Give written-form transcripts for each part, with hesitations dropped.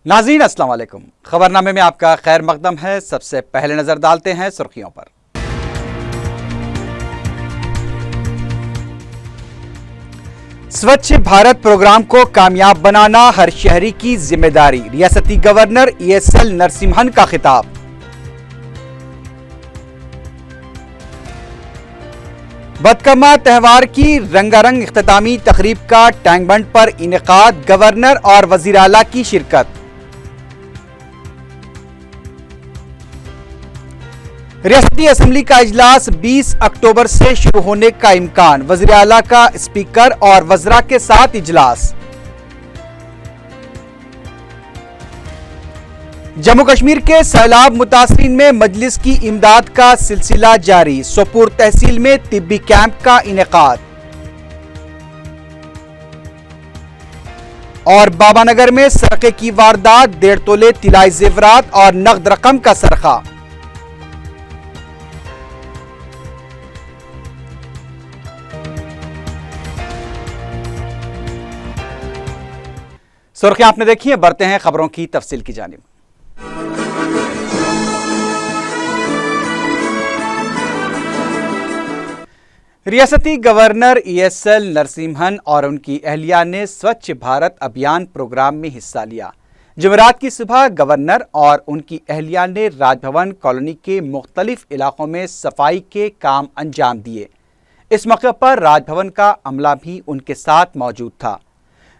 नाज़रीन अस्सलाम वालेकुम। खबरनामे में आपका खैर मकदम है। सबसे पहले नजर डालते हैं सुर्खियों पर। स्वच्छ भारत प्रोग्राम को कामयाब बनाना हर शहरी की जिम्मेदारी, रियासती गवर्नर ESL नरसिम्हन का खिताब। बदकमा त्यौहार की रंगारंग इख्तितामी तकरीब का टैंक बंड पर इनेकाद, गवर्नर और वजीर आला की शिरकत। रियासती असेंबली का इजलास 20 अक्टूबर से शुरू होने का इम्कान, वजीर आला का स्पीकर और वज़रा के साथ इजलास। जम्मू कश्मीर के सैलाब मुतासरीन में मजलिस की इमदाद का सिलसिला जारी, सोपुर तहसील में तिब्बी कैंप का इनेकाद। और बाबानगर में सरके की वारदात, 1.5 तोले तिलाई जेवरात और नगद रकम का सरखा। सुर्खियां आपने देखी है, बढ़ते हैं खबरों की तफसील की जानिब। रियासती गवर्नर ESL नरसिम्हन और उनकी अहलिया ने स्वच्छ भारत अभियान प्रोग्राम में हिस्सा लिया। जुमेरात की सुबह गवर्नर और उनकी अहलिया ने राजभवन कॉलोनी के मुख्तलिफ इलाकों में सफाई के काम अंजाम दिए। इस मौके पर राजभवन का अमला भी उनके साथ मौजूद था।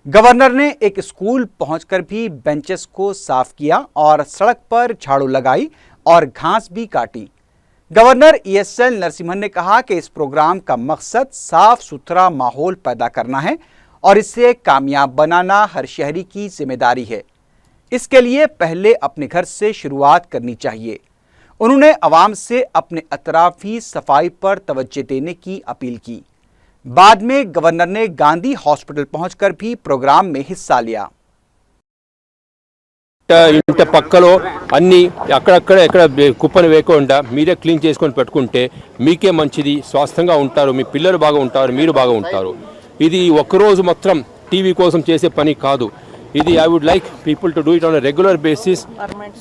गवर्नर ने एक स्कूल पहुंचकर भी बेंचेस को साफ किया और सड़क पर झाड़ू लगाई और घास भी काटी। गवर्नर ESL नरसिम्हन ने कहा कि इस प्रोग्राम का मकसद साफ सुथरा माहौल पैदा करना है और इसे कामयाब बनाना हर शहरी की जिम्मेदारी है। इसके लिए पहले अपने घर से शुरुआत करनी चाहिए। उन्होंने आवाम से अपने अतराफी सफाई पर तवज्जो देने की अपील की। बाद में गवर्नर ने गांधी हॉस्पिटल पहुंचकर भी प्रोग्राम में हिस्सा लिया। ఇంటి పక్కలో అన్ని అక్కడక్కడ ఎక్కడ కుప్పను వేయకుండా మీరే క్లీన్ చేసుకొని పెట్టుకుంటే మీకే మంచిది, స్వాస్థ్యంగా ఉంటారు, మీ పిల్లలు బాగా ఉంటారు, మీరు బాగా ఉంటారు. ఇది ఒక్కరోజు మాత్రం టీవీ కోసం చేసే పని కాదు. ఇది I would like people to do it on a regular basis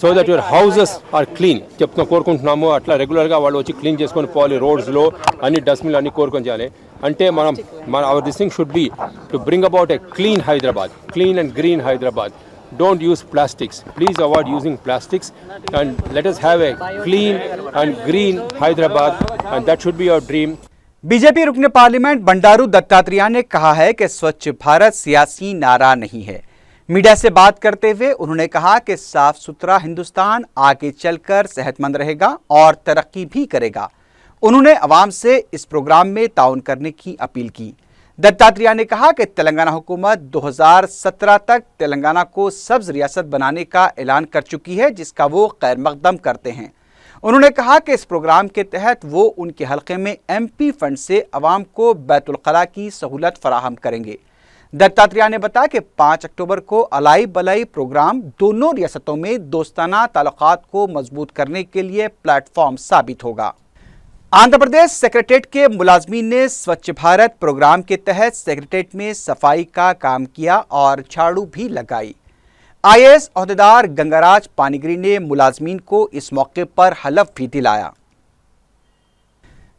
so that your houses are clean కోరుకుంటున్నాము. అట్లా రెగ్యులర్గా వాళ్ళు వచ్చి క్లీన్ చేసుకొని పోవాలి. రోడ్స్లో అన్ని డస్ట్బిన్లు అన్ని కోరుకొని చేయాలి. అంటే మన our this thing should be to bring about a clean Hyderabad, clean and green Hyderabad. Don't use plastics. Please avoid using plastics and let us have a clean and green Hyderabad, and that should be our dream. BJP रुकन parliament Bandaru Dattatreya ने कहा है कि स्वच्छ भारत सियासी नारा नहीं है। मीडिया से बात करते हुए उन्होंने कहा कि साफ सुथरा हिंदुस्तान आगे चलकर सेहतमंद रहेगा और तरक्की भी करेगा। उन्होंने अवाम से इस प्रोग्राम में ताउन करने की अपील की। दत्तात्रेय ने कहा कि तेलंगाना हुकूमत 2017 तक तेलंगाना को सब्ज रियासत बनाने का ऐलान कर चुकी है, जिसका वो खैर मकदम करते हैं। उन्होंने कहा कि इस प्रोग्राम के तहत वो उनके हलके में MP फंड से अवाम को बैतुल खला की सहूलत फराहम करेंगे। दत्तात्रेय ने बताया कि 5 अक्टूबर को अलाई बलाई प्रोग्राम दोनों रियासतों में दोस्ताना ताल्लुकात को मजबूत करने के लिए प्लेटफॉर्म साबित होगा। आंध्र प्रदेश सेक्रेटेरिएट के मुलाजमीन ने स्वच्छ भारत प्रोग्राम के तहत सेक्रेटेरिएट में सफाई का काम किया और झाड़ू भी लगाई। IAS ओहदेदार गंगाराज पानीगिरी ने मुलाजमीन को इस मौके पर हलफ भी दिलाया।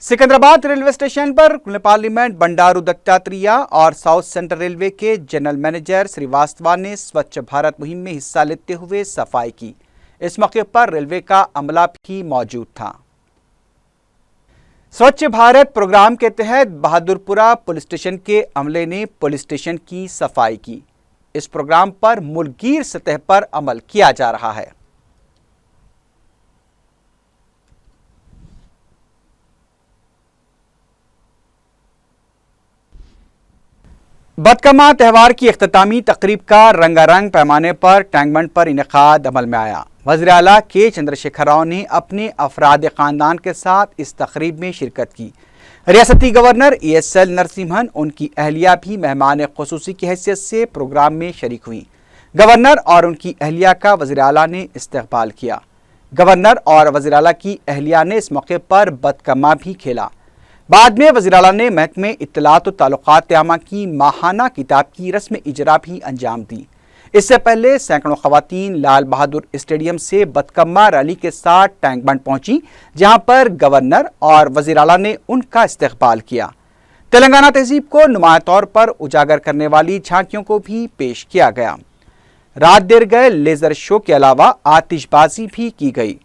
सिकंदराबाद रेलवे स्टेशन पर पार्लियामेंट बंडारू दत्तात्रेय और साउथ सेंट्रल रेलवे के जनरल मैनेजर श्रीवास्तव ने स्वच्छ भारत मुहिम में हिस्सा लेते हुए सफाई की। इस मौके पर रेलवे का अमला भी मौजूद था। स्वच्छ भारत प्रोग्राम के तहत बहादुरपुरा पुलिस स्टेशन के अमले ने पुलिस स्टेशन की सफाई की। इस प्रोग्राम पर मुल्कगीर सतह पर अमल किया जा रहा है। बदकमा त्यौहार की इख्तितामी तकरीब का रंगारंग पैमाने पर टैंक बंड पर इनेकाद अमल में आया। वज़ीर आला के चंद्रशेखर राव ने अपने अफराद ख़ानदान के साथ इस तकरीब में शिरकत की। रियासती गवर्नर ESL नरसिम्हन, उनकी अहलिया भी मेहमान ख़ुसूसी की हैसियत से प्रोग्राम में शरीक हुई। गवर्नर और उनकी अहलिया का वज़ीर आला ने इस्तकबाल किया। गवर्नर और वज़ीर आला की अहलिया ने इस मौके पर बदकमा भी खेला। बाद में वज़ीर आला ने महकमे इत्तलात व ताल्लुकात आमा की माहाना किताब की रस्म इजरा भी अंजाम दी। इससे पहले सैकड़ों खवातीन लाल बहादुर स्टेडियम से बदकम्मा रैली के साथ टैंक बंड पहुंची, जहां पर गवर्नर और वजीर आला ने उनका इस्तकबाल किया। तेलंगाना तहजीब को नुमाया तौर पर उजागर करने वाली झांकियों को भी पेश किया गया। रात देर गए लेजर शो के अलावा आतिशबाजी भी की गई।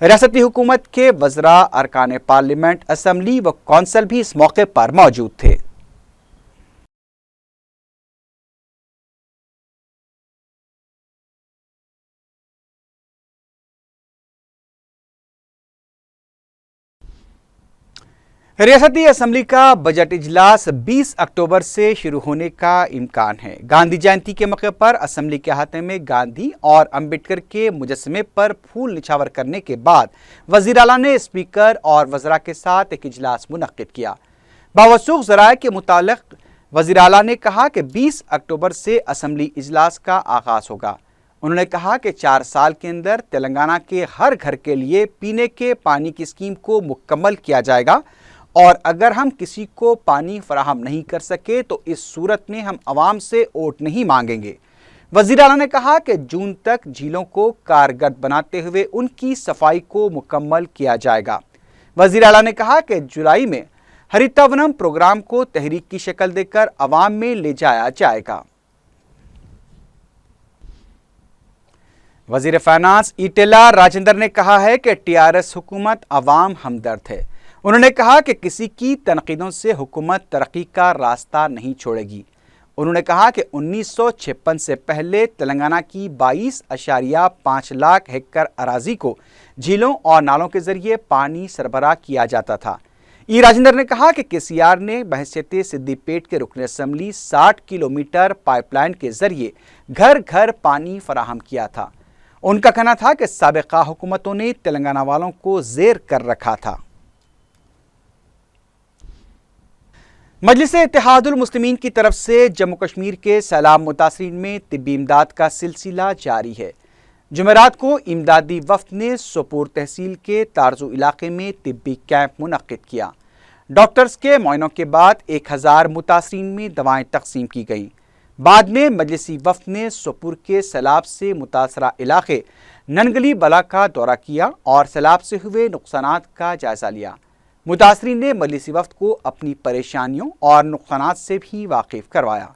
रियासती हुकूमत के वज़रा, अरकान पार्लियामेंट, असम्बली व कौंसल भी इस मौके पर मौजूद थे। रियासती असम्बली का बजट इजलास 20 अक्टूबर से शुरू होने का इम्कान है। गांधी जयंती के मौके पर असम्बली के अहाते में गांधी और अंबेडकर के मुजस्समे पर फूल निछावर करने के बाद वज़ीर आला ने स्पीकर और वज़रा के साथ एक इजलास मुनक्किद किया। बावसूख ज़राए के मुतालिक वज़ीर आला ने कहा कि 20 अक्टूबर से असम्बली इजलास का आगाज़ होगा। उन्होंने कहा कि 4 साल के अंदर तेलंगाना के हर घर के लिए पीने के पानी की स्कीम को मुकम्मल किया जाएगा और अगर हम किसी को पानी फराहम नहीं कर सके तो इस सूरत में हम आवाम से वोट नहीं मांगेंगे। वज़ीर आला ने कहा कि जून तक झीलों को कारगर बनाते हुए उनकी सफाई को मुकम्मल किया जाएगा। वज़ीर आला ने कहा कि जुलाई में हरितवनम प्रोग्राम को तहरीक की शक्ल देकर आवाम में ले जाया जाएगा। वज़ीर फाइनेंस ईटेला राजेंद्र ने कहा है कि TRS हुकूमत आवाम हमदर्द है। उन्होंने कहा कि किसी की तनकीदों से हुकूमत तरक्की का रास्ता नहीं छोड़ेगी। उन्होंने कहा कि 1956 से पहले तेलंगाना की 22.5 लाख हेक्टेयर अराजी को झीलों और नालों के जरिए पानी सरबराह किया जाता था। राजेंद्र ने कहा कि KCR ने बहैसियत सिद्दीपेट के रुकन असम्बली 60 किलोमीटर पाइपलाइन के जरिए घर घर पानी फराहम किया था। उनका कहना था कि साबिका हुकूमतों ने तेलंगाना वालों को जेर कर रखा था। मजलिस-ए-इत्तेहादुल मुस्लिमीन की तरफ से जम्मू कश्मीर के सैलाब मुतासरीन में तिब्बी इमदाद का सिलसिला जारी है। जुमेरात को इमदादी वफ्द ने सोपोर तहसील के तारजू इलाके में तिब्बी कैंप मुनक्किद किया। डॉक्टर्स के मुआयनों के बाद 1000 मुतासरीन में दवाएं तकसीम की गईं। बाद में मजलिसी वफ्द ने सोपोर के सैलाब से मुतासरा इलाके ननगली बला का दौरा किया और सैलाब से हुए नुकसानात का जायजा लिया। मुतासरीन ने मजलिसी वफ्द को अपनी परेशानियों और नुकसानात से भी वाकिफ करवाया।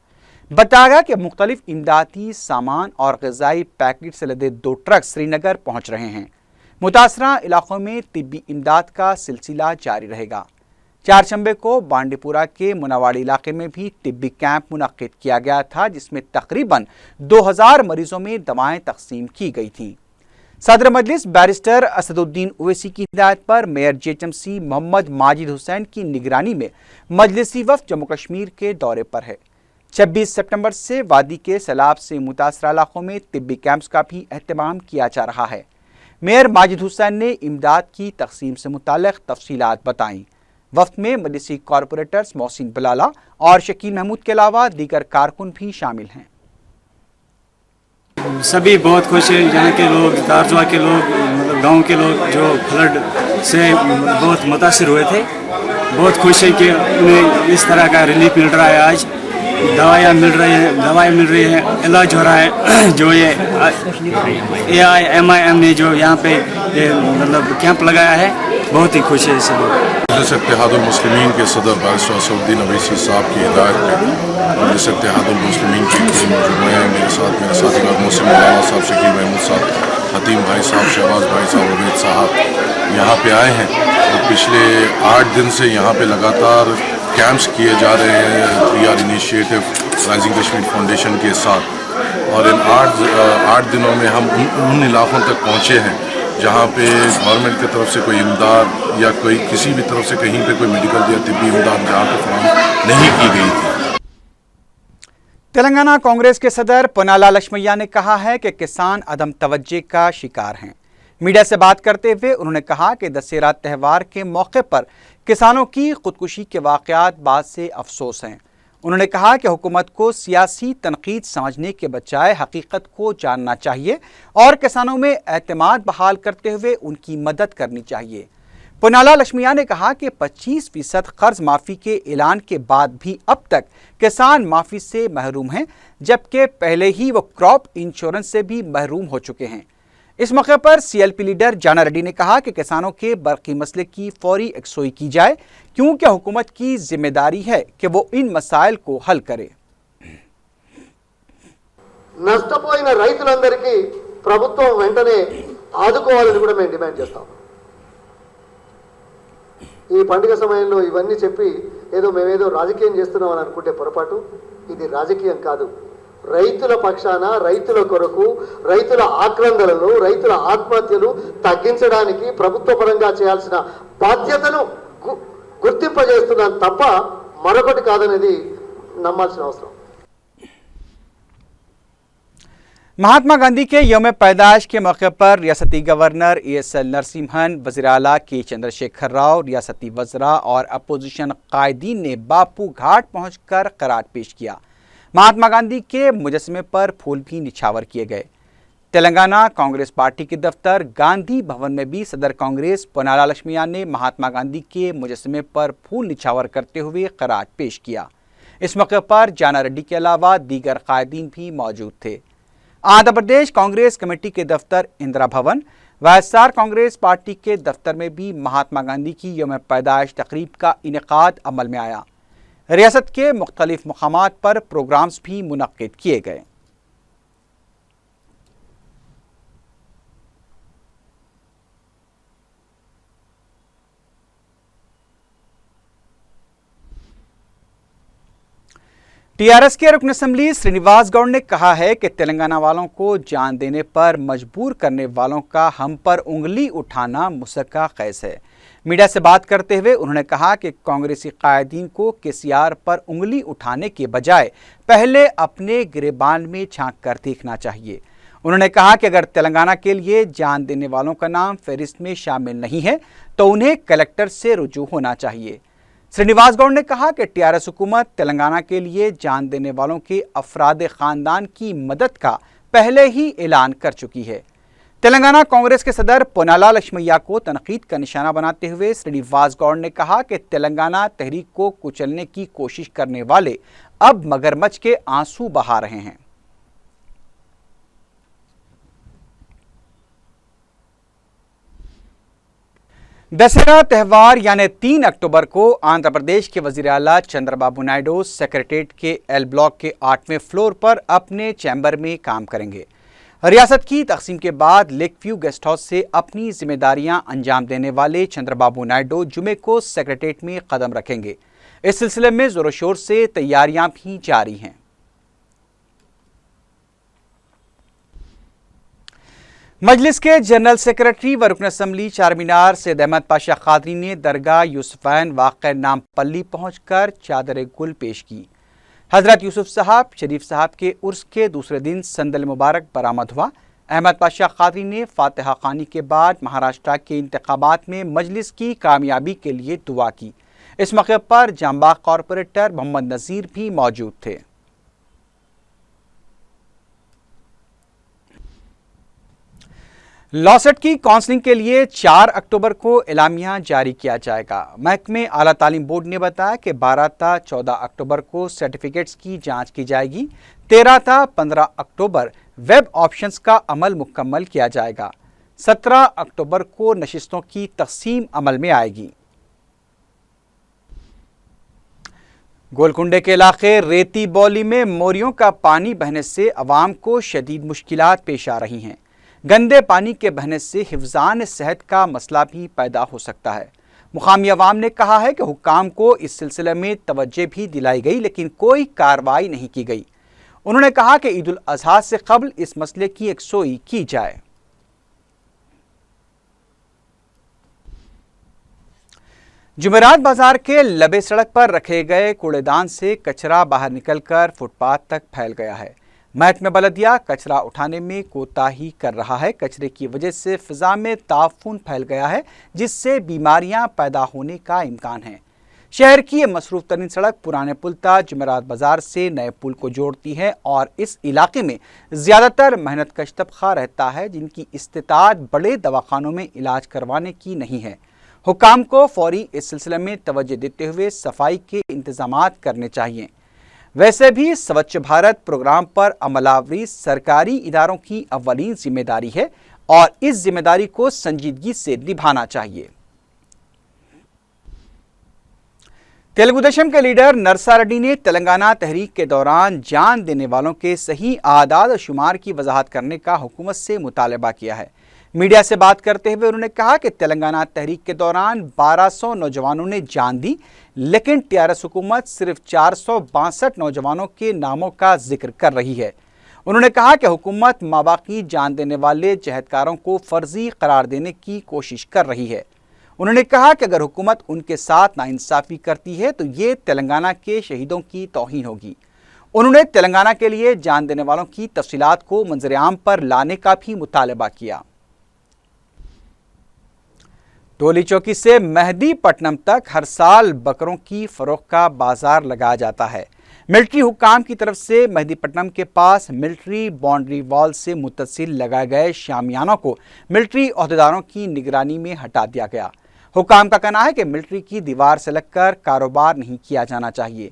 बताया गया कि मुख्तलिफ इमदादी सामान और ग़िज़ाई पैकेट से लदे 2 ट्रक श्रीनगर पहुँच रहे हैं। मुतासरा इलाकों में तिब्बी इमदाद का सिलसिला जारी रहेगा। चारशंबे को बांडीपुरा के मुनावाड़ी इलाके में भी तिब्बी कैंप मुनक्किद किया गया था, जिसमें तकरीबन 2000 मरीजों में दवाएं तकसीम की गई थीं। सदर मजलिस बैरिस्टर असदुद्दीन ओवैसी की हिदायत पर मेयर JHMC मोहम्मद माजिद हुसैन की निगरानी में मजलिसी वफ्द जम्मू कश्मीर के दौरे पर है। 26 सितंबर से वादी के सैलाब से मुतासरा इलाकों में तिब्बी कैंप्स का भी एहतमाम किया जा रहा है। मेयर माजिद हुसैन ने इमदाद की तकसीम से मुताल्लिक़ तफसीलात बताईं। वफ्द में मजलिसी कॉरपोरेटर्स मोहसिन बलाला और शकील महमूद के अलावा दीगर कारकुन भी शामिल हैं। सभी बहुत खुश हैं। यहाँ के लोग, तारजुआ के लोग, मतलब गांव के लोग जो फ्लड से बहुत मुतासिर हुए थे, बहुत खुश हैं कि उन्हें इस तरह का रिलीफ मिल रहा है। आज दवाइयाँ मिल रही हैं, इलाज हो रहा है। जो ये AIMIM ने जो यहाँ पे मतलब कैंप लगाया है, बहुत ही खुश है इससे। मजलिस-ए-इत्तेहादुल मुस्लिमीन के सदर बैरिस्टर असदुद्दीन ओवैसी साहब की हिदायत में मजलिस-ए-इत्तेहादुल मुस्लिमीन की टीम, मैं मेरे साथी मोहसिन बलाला साहब, शकील महमूद साहब, हतीम भाई साहब, शहबाज भाई साहब, उबैद साहब यहाँ पे आए हैं और पिछले 8 दिन से यहाँ पे लगातार कैंप्स किए जा रहे हैं 3R initiative rising Kashmir foundation के साथ। और इन 8 दिनों में हम उन इलाकों तक पहुँचे हैं जहाँ पे गवर्नमेंट की तरफ से कोई इमदाद या कोई किसी भी तरफ से कहीं पे कोई मेडिकल या तिब्बी इमदाद जहाँ पे फराहम नहीं की गई थी। तेलंगाना कांग्रेस के सदर पोन्नाला लक्ष्मయ్య ने कहा है कि किसान अदम तवज्जे का शिकार हैं। मीडिया से बात करते हुए उन्होंने कहा कि दशहरा त्यौहार के मौके पर किसानों की खुदकुशी के वाक़यात बाद से अफसोस हैं। उन्होंने कहा कि हुकूमत को सियासी तनकीद समझने के बजाय हकीकत को जानना चाहिए और किसानों में एतमाद बहाल करते हुए उनकी मदद करनी चाहिए। पोनाला लक्ष्मीया ने कहा कि 25% कर्ज माफी के ऐलान के बाद भी अब तक किसान माफी से महरूम हैं, जबकि पहले ही वो क्रॉप इंश्योरेंस से भी महरूम हो चुके हैं। इस मौके पर सीएलपी लीडर जाना रेड्डी ने कहा कि किसानों के बरकी मसले की फौरी यकसोई की जाए, क्योंकि हुकूमत की जिम्मेदारी है कि वो इन मसाइल को हल करे। నష్టపోయిన రైతులందరికీ ప్రభుత్వం వెంటనే ఆదుకోవాలని కూడా మేము డిమాండ్ చేస్తాం। ఈ పండుగ సమయంలో ఇవన్నీ చెప్పి మేమేదో రాజకీయం చేస్తున్నామని అనుకుంటే పొరపాటు। ఇది రాజకీయం కాదు। రైతుల పక్షాన, రైతుల కొరకు, రైతుల ఆక్రందనలు, రైతుల ఆత్మహత్యలు తగ్గించడానికి ప్రభుత్వ పరంగా చేయాల్సిన బాధ్యతను గుర్తింపజేస్తున్నాం తప్ప మరొకటి కాదనేది నమ్మాల్సిన అవసరం। महात्मा गांधी के यौम पैदाइश के मौके पर रियासती गवर्नर एएसएल नरसिम्हन, वज़ीर आला के चंद्रशेखर राव, रियासती वज़रा और अपोजिशन कायदीन ने बापू घाट पहुंचकर खराज पेश किया। महात्मा गांधी के मुजस्समे पर फूल भी निछावर किए गए। तेलंगाना कांग्रेस पार्टी के दफ्तर गांधी भवन में भी सदर कांग्रेस पोनाला लक्ष्मीया ने महात्मा गांधी के मुजस्समे पर फूल निछावर करते हुए खराज पेश किया। इस मौके पर जाना रेड्डी के अलावा दीगर कायदीन भी मौजूद थे। आंध्र प्रदेश कांग्रेस कमेटी के दफ्तर इंदिरा भवन, वाईएसआर कांग्रेस पार्टी के दफ्तर में भी महात्मा गांधी की यौम पैदाइश तकरीब का इनेकाद अमल में आया। रियासत के मुख्तलिफ मकामात पर प्रोग्राम्स भी मुनक्किद किए गए। टीआरएस के रुकन असेंबली श्रीनिवास गौड़ ने कहा है कि तेलंगाना वालों को जान देने पर मजबूर करने वालों का हम पर उंगली उठाना मुसक्का कैस है। मीडिया से बात करते हुए उन्होंने कहा कि कांग्रेसी कायदीन को केसीआर पर उंगली उठाने के बजाय पहले अपने गिरेबान में झांक कर देखना चाहिए। उन्होंने कहा कि अगर तेलंगाना के लिए जान देने वालों का नाम फहरिस्त में शामिल नहीं है तो उन्हें कलेक्टर से रुजू होना चाहिए। श्रीनिवास गौड़ ने कहा कि टीआरएस हुकूमत तेलंगाना के लिए जान देने वालों के अफराद खानदान की मदद का पहले ही ऐलान कर चुकी है। तेलंगाना कांग्रेस के सदर पोनाला लक्ष्मीया को तनकीद का निशाना बनाते हुए श्रीनिवास गौड़ ने कहा कि तेलंगाना तहरीक को कुचलने की कोशिश करने वाले अब मगरमच्छ के आंसू बहा रहे हैं। दशहरा त्यौहार यानी 3 अक्टूबर को आंध्र प्रदेश के वजीर आला चंद्रबाबू नायडू सेक्रेटेरिएट के एल ब्लॉक के 8वें फ्लोर पर अपने चैम्बर में काम करेंगे। रियासत की तकसीम के बाद लेक व्यू गेस्ट हाउस से अपनी जिम्मेदारियां अंजाम देने वाले चंद्रबाबू नायडू जुमे को सेक्रेटेरिएट में कदम रखेंगे। इस सिलसिले में जोरों शोर से तैयारियां भी जारी हैं। मजलिस के जनरल सेक्रेटरी व रुकन असेंबली चारमीनार सैयद अहमद पाशा कादरी ने दरगाह यूसुफैन वाक़या नामपल्ली पहुंचकर चादर गुल पेश की। हजरत यूसुफ साहब शरीफ साहब के उर्स के दूसरे दिन संदल मुबारक बरामद हुआ। अहमद पाशा कादरी ने फातिहा खानी के बाद महाराष्ट्र के इंतखाबात में मजलिस की कामयाबी के लिए दुआ की। इस मौके पर जामबाग कॉरपोरेटर मोहम्मद नज़ीर भी मौजूद थे। लॉसेट की काउंसलिंग के लिए 4 अक्टूबर को एलामिया जारी किया जाएगा। महकमे आला तालीम बोर्ड ने बताया कि 12 था 14 अक्टूबर को सर्टिफिकेट्स की जांच की जाएगी। 13 था 15 अक्टूबर वेब ऑप्शंस का अमल मुकम्मल किया जाएगा। 17 अक्टूबर को नशिस्तों की तकसीम अमल में आएगी। गोलकुंडे के इलाके रेती बौली में मोरियों का पानी बहने से अवाम को शदीद मुश्किलात पेश आ रही हैं। गंदे पानी के बहने से हिफ्ज़ान सेहत का मसला भी पैदा हो सकता है। मुकामी अवाम ने कहा है कि हुक्काम को इस सिलसिले में तवज्जो भी दिलाई गई, लेकिन कोई कार्रवाई नहीं की गई। उन्होंने कहा कि ईद उल अज़हा से कबल इस मसले की यकसोई की जाए। जुमेरात बाजार के लबे सड़क पर रखे गए कूड़ेदान से कचरा बाहर निकलकर फुटपाथ तक फैल गया है। महकमा बलदिया कचरा उठाने में कोताही कर रहा है। कचरे की वजह से फिजा में ताफून फैल गया है, जिससे बीमारियां पैदा होने का इम्कान है। शहर की ये मसरूफ तरीन सड़क पुराने पुल तक जुमेरात बाजार से नए पुल को जोड़ती है और इस इलाके में ज़्यादातर मेहनत कश तबका रहता है, जिनकी इस्तिताअत बड़े दवाखानों में इलाज करवाने की नहीं है। हुक्काम को फौरी इस सिलसिले में तवज्जो देते हुए सफाई के इंतजामात करने चाहिए। वैसे भी स्वच्छ भारत प्रोग्राम पर अमलावरी सरकारी इदारों की अव्वलीन जिम्मेदारी है और इस जिम्मेदारी को संजीदगी से निभाना चाहिए। तेलुगु देशम के लीडर नरसा रेड्डी ने तेलंगाना तहरीक के दौरान जान देने वालों के सही आदाद और शुमार की वजाहत करने का हुकूमत से मुतालबा किया है। मीडिया से बात करते हुए उन्होंने कहा कि तेलंगाना तहरीक के दौरान 1200 नौजवानों ने जान दी, लेकिन टीआरएस हुकूमत सिर्फ 462 नौजवानों के नामों का जिक्र कर रही है। उन्होंने कहा कि हुकूमत माबाकी जान देने वाले जहदकारों को फर्जी करार देने की कोशिश कर रही है। उन्होंने कहा कि अगर हुकूमत उनके साथ नाइंसाफ़ी करती है तो ये तेलंगाना के शहीदों की तौहीन होगी। उन्होंने तेलंगाना के लिए जान देने वालों की तफसीलात को मंजर आम पर लाने का भी मुतालबा किया। टोली चौकी से मेहदीपट्टनम तक हर साल बकरों की फरोख्त का बाजार लगाया जाता है। मिलिट्री हुक्काम की तरफ से मेहदीपट्टनम के पास मिलिट्री बाउंड्री वॉल से मुत्तसिल लगाए गए शामियानों को मिलिट्री ओहदेदारों की निगरानी में हटा दिया गया। हुक्काम का कहना है कि मिलिट्री की दीवार से लगकर कारोबार नहीं किया जाना चाहिए।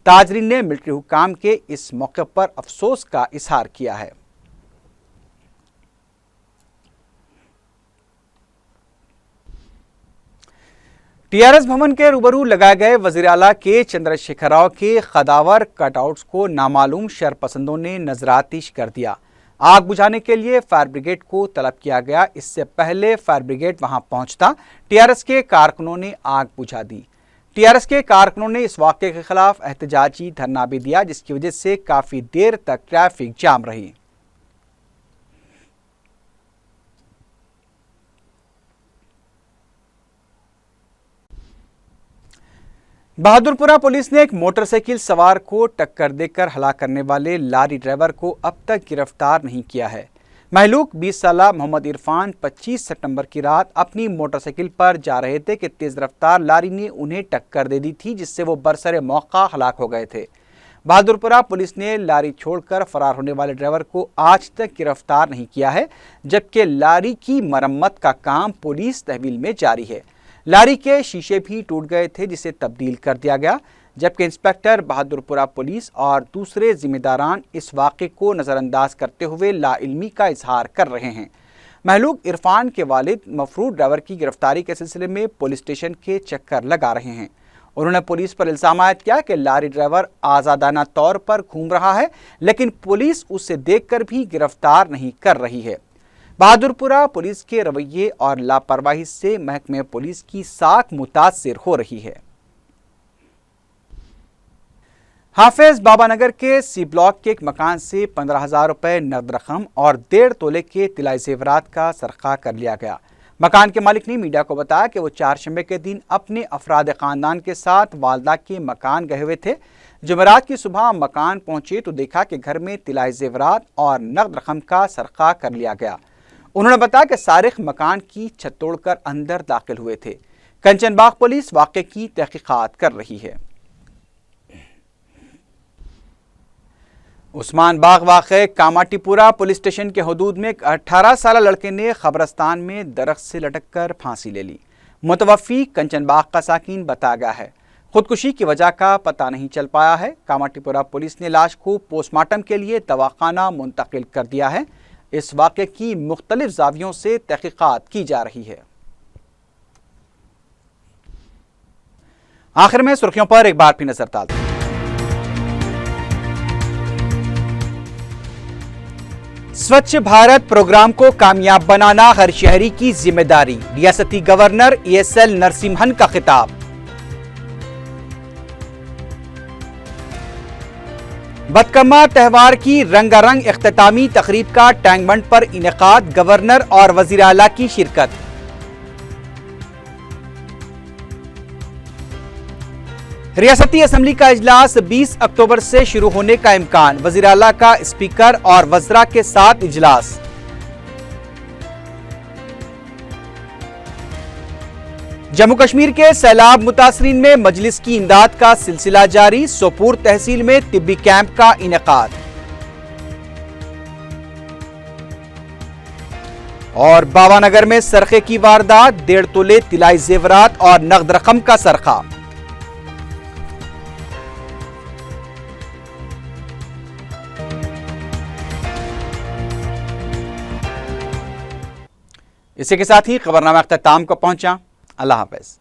ताजरीन ने मिलिट्री हुक्काम के इस मौके पर अफसोस का इजहार किया है। टीआरएस भवन के रूबरू लगाए गए वजीर आला के चंद्रशेखर राव के कदावर कटआउट्स को नामालूम शरपसंदों ने नजरातिश कर दिया। आग बुझाने के लिए फायर ब्रिगेड को तलब किया गया। इससे पहले फायर ब्रिगेड वहां पहुंचता टीआरएस के कारकुनों ने आग बुझा दी। टीआरएस के कारकुनों ने इस वाक़े के खिलाफ एहतजाजी धरना भी दिया, जिसकी वजह से काफी देर तक ट्रैफिक जाम रही। बहादुरपुरा पुलिस ने एक मोटरसाइकिल सवार को टक्कर देकर हलाक करने वाले लारी ड्राइवर को अब तक गिरफ्तार नहीं किया है। महलूक 20 साला मोहम्मद इरफान 25 सितंबर की रात अपनी मोटरसाइकिल पर जा रहे थे कि तेज रफ्तार लारी ने उन्हें टक्कर दे दी थी, जिससे वो बरसरे मौका हलाक हो गए थे। बहादुरपुरा पुलिस ने लारी छोड़कर फरार होने वाले ड्राइवर को आज तक गिरफ्तार नहीं किया है, जबकि लारी की मरम्मत का काम पुलिस तहवील में जारी है। लारी के शीशे भी टूट गए थे, जिसे तब्दील कर दिया गया, जबकि इंस्पेक्टर बहादुरपुरा पुलिस और दूसरे जिम्मेदारान इस वाक़े को नज़रअंदाज करते हुए लाइल्मी का इजहार कर रहे हैं। महलूक इरफान के वालिद मफरूर ड्राइवर की गिरफ्तारी के सिलसिले में पुलिस स्टेशन के चक्कर लगा रहे हैं। उन्होंने पुलिस पर इल्ज़ाम आयद किया कि लारी ड्राइवर आज़ादाना तौर पर घूम रहा है, लेकिन पुलिस उसे देखकर भी गिरफ्तार नहीं कर रही है। बहादुरपुरा पुलिस के रवैये और लापरवाही से महकमे पुलिस की साख मुतासिर हो रही है। हाफिज बाबानगर के सी ब्लॉक के एक मकान से 15,000 रुपए नकद रकम और 1.5 तोले के तिलाई जेवरात का सरखा कर लिया गया। मकान के मालिक ने मीडिया को बताया कि वो चारशंबे के दिन अपने अफराद खानदान के साथ वालदा के मकान गए हुए थे। जुमेरात की सुबह मकान पहुंचे तो देखा कि घर में तिलाई जेवरात और नकद रकम का सरखा कर लिया गया। उन्होंने बताया कि सारिक मकान की छत तोड़कर अंदर दाखिल हुए थे। कंचनबाग पुलिस वाक़े की तहकीकात कर रही है। उस्मान बाग वाक़े कामाटीपुरा पुलिस स्टेशन के हदूद में एक 18 साला लड़के ने कब्रस्तान में दरख्त से लटक कर फांसी ले ली। मुतवफ़ी कंचनबाग का साकिन बताया गया है। खुदकुशी की वजह का पता नहीं चल पाया है। कामाटीपुरा पुलिस ने लाश को पोस्टमार्टम के लिए दवाखाना मुंतकिल कर दिया है। इस वाक़े की मुख्तलिफ ज़ावियों से तहकीकात की जा रही है। आखिर में सुर्खियों पर एक बार फिर नजर डालते हैं। स्वच्छ भारत प्रोग्राम को कामयाब बनाना हर शहरी की जिम्मेदारी, रियासती गवर्नर ESL नरसिम्हन का खिताब। बदकम्मा त्यौहार की रंगारंग इख्तितामी तकरीब का टैंक बंड पर इनेकाद, गवर्नर और वजीर आला की शिरकत। रियासती असम्बली का इजलास 20 अक्टूबर से शुरू होने का इम्कान, वजीर आला का स्पीकर और वज़रा के साथ इजलास। जम्मू कश्मीर के सैलाब मुतासरीन में मजलिस की इमदाद का सिलसिला जारी, सोपूर तहसील में तिब्बी कैंप का इनेकाद। اور बावानगर में सरखे की वारदात, 1.5 तोले तिलाई जेवरात और नगद रकम का सरखा। इसी के साथ ही खबरनामा अख्ताम को पहुंचा। अल्लाह हाफ़िज़।